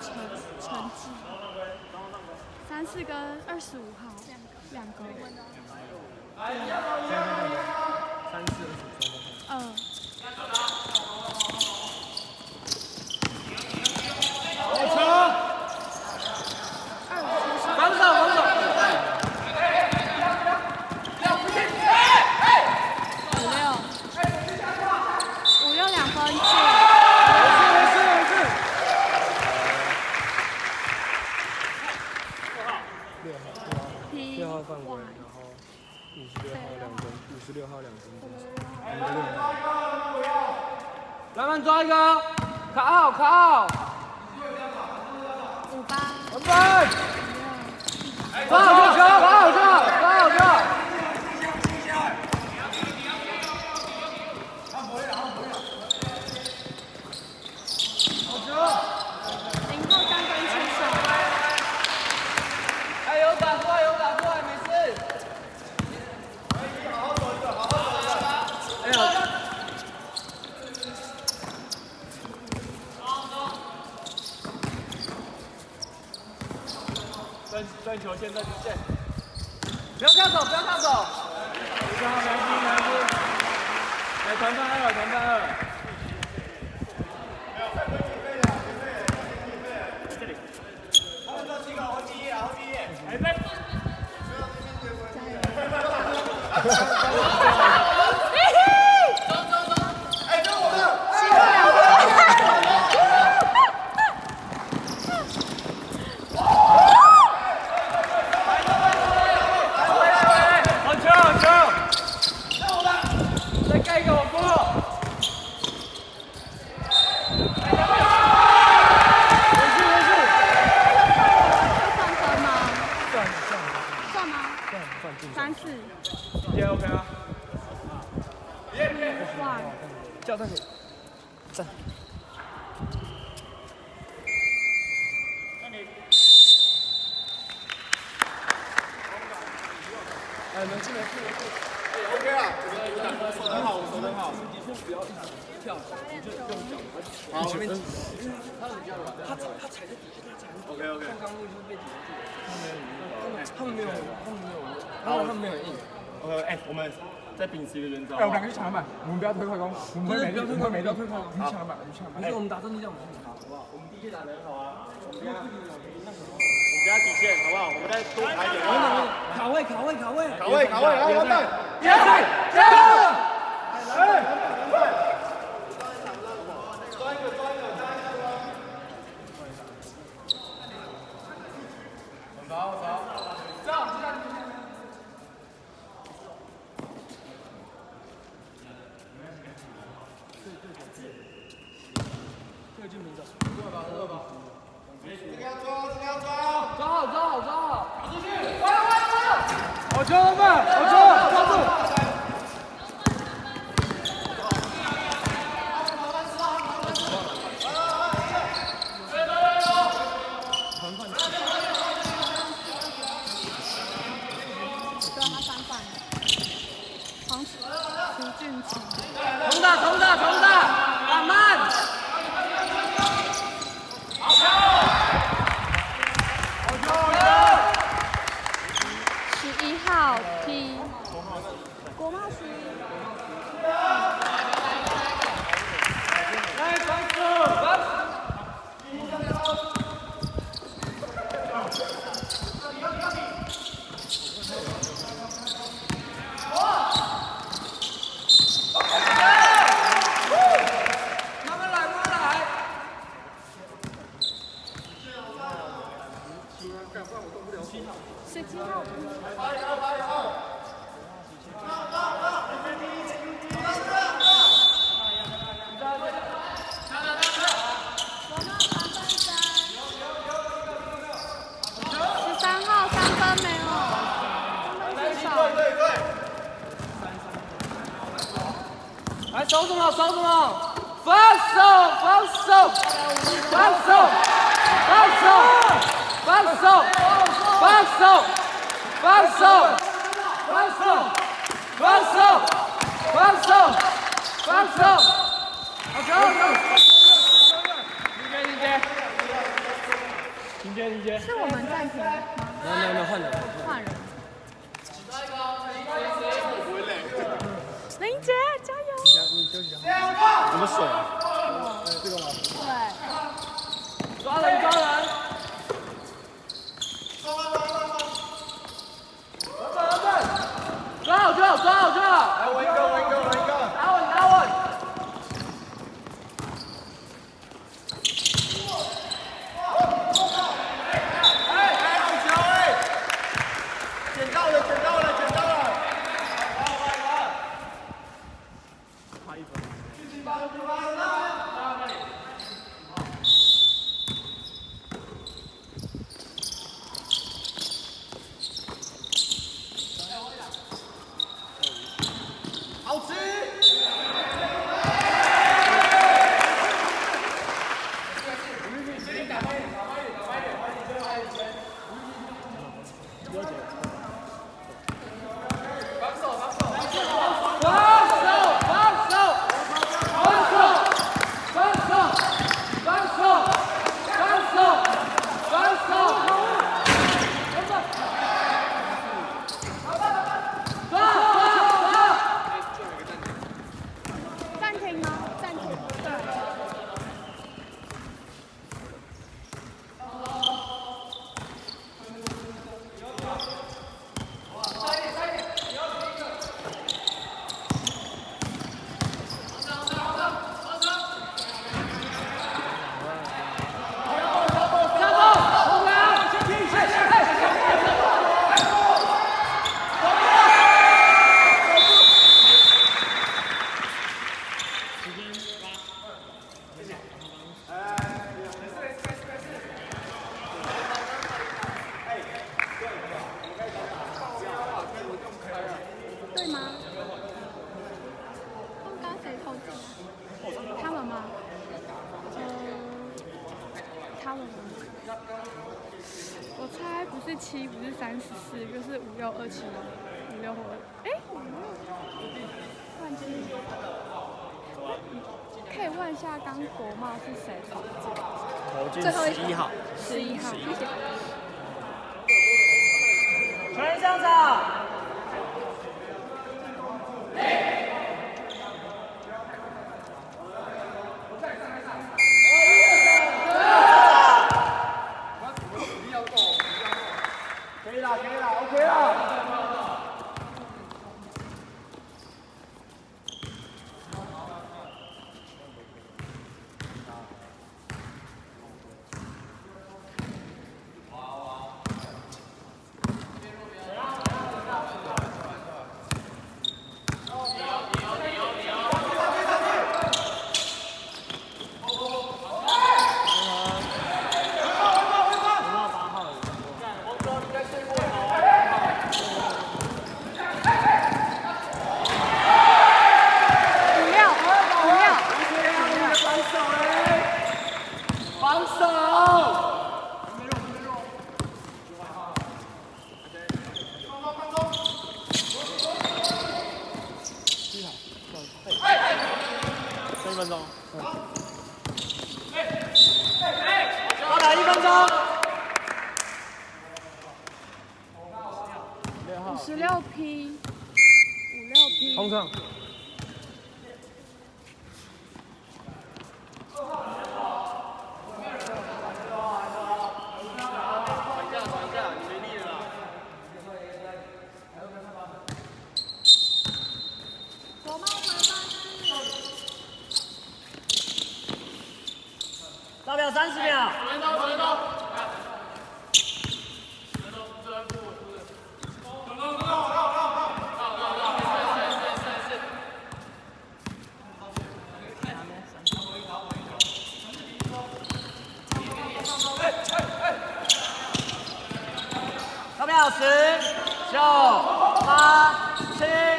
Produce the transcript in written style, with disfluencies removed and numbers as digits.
成绩，34跟25号，两个。篮板抓一个，卡好。58。篮板。抓好球，抓好球。0号3分出手。哎，有打过来，没事。哎呀。转球线，不要跳走。没来团饭2。这里。他们到7个，后第一。来呗。哎，跟我的。再盖一个火锅。没事。算分吗？算吗？3-4。今天 OK 啊？哇！叫上去。站。没事。OK 啊，手很好。的确不要一直跳，就用脚。好，前面挤。他踩在底下，OK。看刚路就是被挤住。他们没有，他们没有硬。哎，我们再秉持一个原则。哎，我们两个去抢篮板，我们不要推快攻，我们不要推快攻，你去抢篮板，不是我们打阵地这样，好不好？我们第一打得很好啊。我们不要底线，好不好？我们再多排一点。卡位，来，篮板。抓好！打出去！好球，老板！抓住！他3犯。徐俊晴。重打！打慢！ 11号 T， 国贸11。来，传球！慢慢来。17号 13号3分没有，3分出手。来，守什么？防守！好球！理解。是我们暂停吗？没有换人。换人。林杰，加油！我们水。这个吗？对。抓人！抓好！来，我一个。打稳！捡到了！差1分。好吃。暂停吗？暂停。对。对吗？刚刚谁投进来？他们吗？他们吗？我猜不是7，不是34，就是5627吗？56或突然间，可以问一下刚国贸是谁投进？投进11号。11号，谢谢。全上场。可以了 ，OK 了。1分钟。要打1分钟。56P，56 P。红场。倒表30秒。倒表10、9、8、7。